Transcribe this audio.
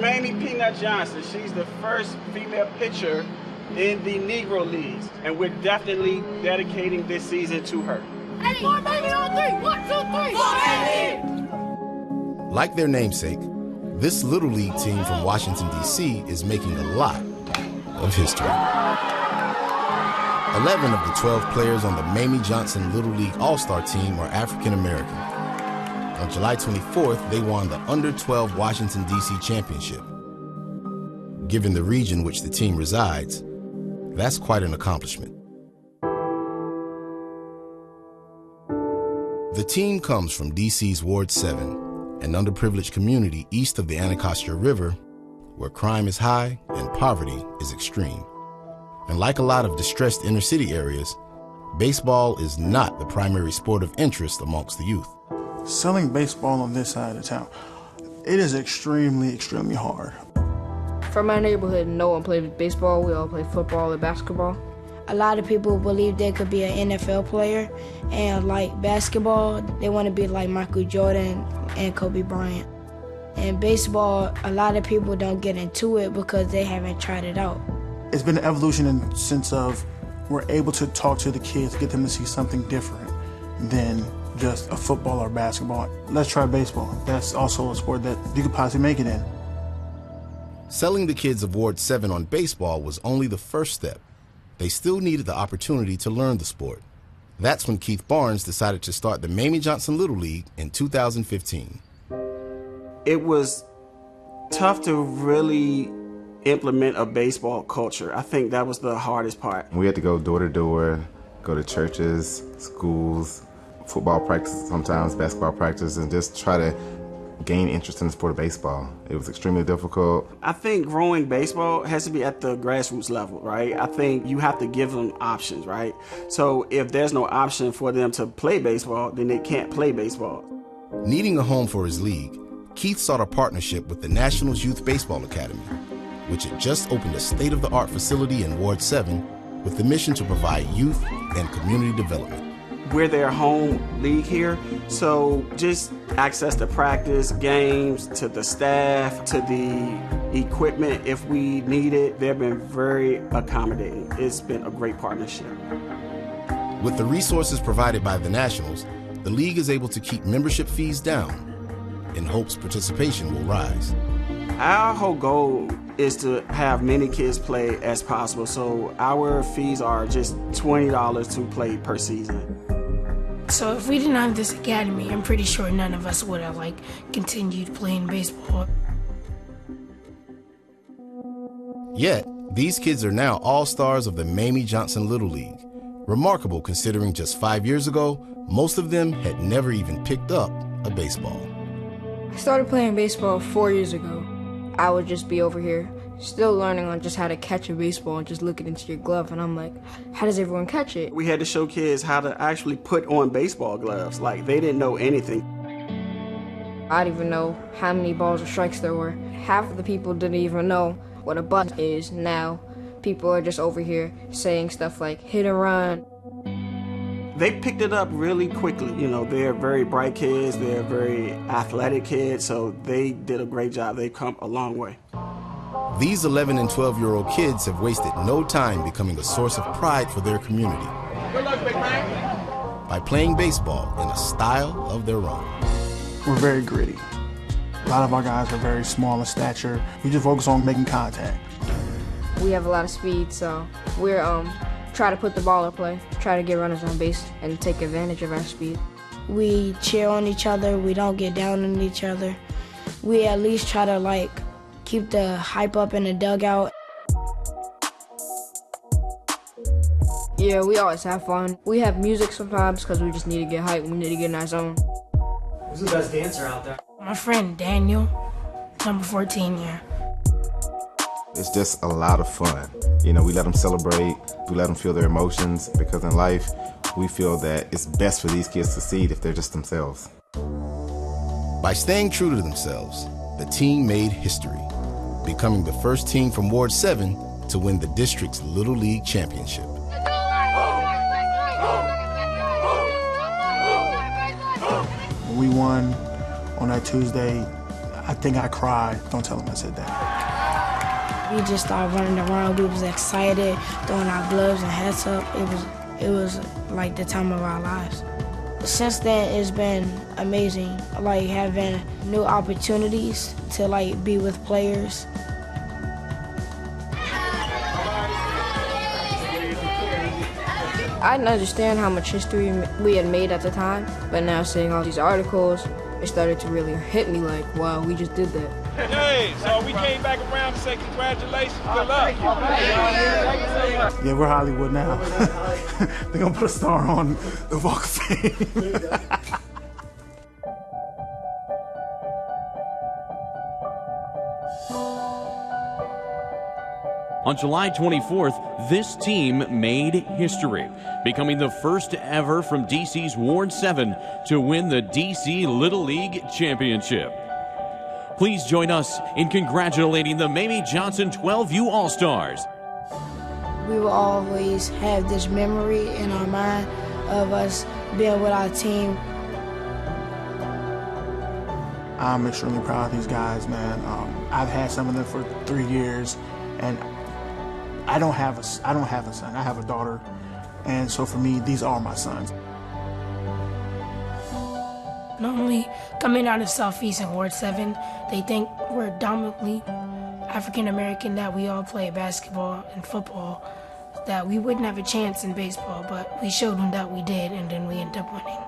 Mamie Peanut Johnson. She's the first female pitcher in the Negro Leagues, and we're definitely dedicating this season to her. For Mamie on three. 1, 2, 3. For Mamie! Like their namesake, this Little League team from Washington, D.C. is making a lot of history. 11 of the 12 players on the Mamie Johnson Little League All-Star team are African American. On July 24th, they won the Under-12 Washington, D.C. Championship. Given the region which the team resides, that's quite an accomplishment. The team comes from D.C.'s Ward 7, an underprivileged community east of the Anacostia River, where crime is high and poverty is extreme. And like a lot of distressed inner-city areas, baseball is not the primary sport of interest amongst the youth. Selling baseball on this side of town, it is extremely, extremely hard. From my neighborhood, no one played baseball. We all play football and basketball. A lot of people believe they could be an NFL player, and like basketball, they want to be like Michael Jordan and Kobe Bryant. And baseball, a lot of people don't get into it because they haven't tried it out. It's been an evolution in the sense of we're able to talk to the kids, get them to see something different than just a football or basketball. Let's try baseball. That's also a sport that you could possibly make it in. Selling the kids of Ward 7 on baseball was only the first step. They still needed the opportunity to learn the sport. That's when Keith Barnes decided to start the Mamie Johnson Little League in 2015. It was tough to really implement a baseball culture. I think that was the hardest part. We had to go door to door, go to churches, schools, football practice sometimes, basketball practice, and just try to gain interest in the sport of baseball. It was extremely difficult. I think growing baseball has to be at the grassroots level, right? I think you have to give them options, right? So if there's no option for them to play baseball, then they can't play baseball. Needing a home for his league, Keith sought a partnership with the Nationals Youth Baseball Academy, which had just opened a state-of-the-art facility in Ward 7 with the mission to provide youth and community development. We're their home league here, so just access to practice, games, to the staff, to the equipment if we need it. They've been very accommodating. It's been a great partnership. With the resources provided by the Nationals, the league is able to keep membership fees down in hopes participation will rise. Our whole goal is to have many kids play as possible, so our fees are just $20 to play per season. So if we didn't have this academy, I'm pretty sure none of us would have continued playing baseball. Yet, these kids are now all-stars of the Mamie Johnson Little League. Remarkable considering just 5 years ago, most of them had never even picked up a baseball. I started playing baseball 4 years ago. I would just be over here, still learning on just how to catch a baseball and just looking into your glove, and I'm like, how does everyone catch it? We had to show kids how to actually put on baseball gloves. Like, they didn't know anything. I didn't even know how many balls or strikes there were. Half of the people didn't even know what a button is. Now, people are just over here saying stuff like hit and run. They picked it up really quickly. You know, they're very bright kids, they're very athletic kids, so they did a great job. They've come a long way. These 11 and 12-year-old kids have wasted no time becoming a source of pride for their community. Good luck, big man. By playing baseball in a style of their own. We're very gritty. A lot of our guys are very small in stature. We just focus on making contact. We have a lot of speed, so we're try to put the ball in play, try to get runners on base, and take advantage of our speed. We cheer on each other. We don't get down on each other. We at least try to keep the hype up in the dugout. Yeah, we always have fun. We have music sometimes because we just need to get hype. We need to get in our zone. Who's the best dancer out there? My friend Daniel, number 14 here. It's just a lot of fun. You know, we let them celebrate, we let them feel their emotions, because in life, we feel that it's best for these kids to succeed if they're just themselves. By staying true to themselves, the team made history, becoming the first team from Ward 7 to win the district's Little League Championship. When we won on that Tuesday, I think I cried. Don't tell him I said that. We just started running around. We was excited, throwing our gloves and hats up. It was like the time of our lives. Since then, it's been amazing, like having new opportunities to like be with players. I didn't understand how much history we had made at the time, but now seeing all these articles, it started to really hit me like, wow, we just did that. Hey, so we came back around to say congratulations, good luck. Yeah, we're Hollywood now. They're gonna put a star on the Walk of Fame. On July 24th, this team made history, becoming the first ever from DC's Ward 7 to win the DC Little League Championship. Please join us in congratulating the Mamie Johnson 12U All-Stars. We will always have this memory in our mind of us being with our team. I'm extremely proud of these guys, man. I've had some of them for 3 years, and I don't have a son. I have a daughter, and so for me, these are my sons. Normally, coming out of Southeast and Ward 7, they think we're dominantly African American, that we all play basketball and football, that we wouldn't have a chance in baseball, but we showed them that we did, and then we ended up winning.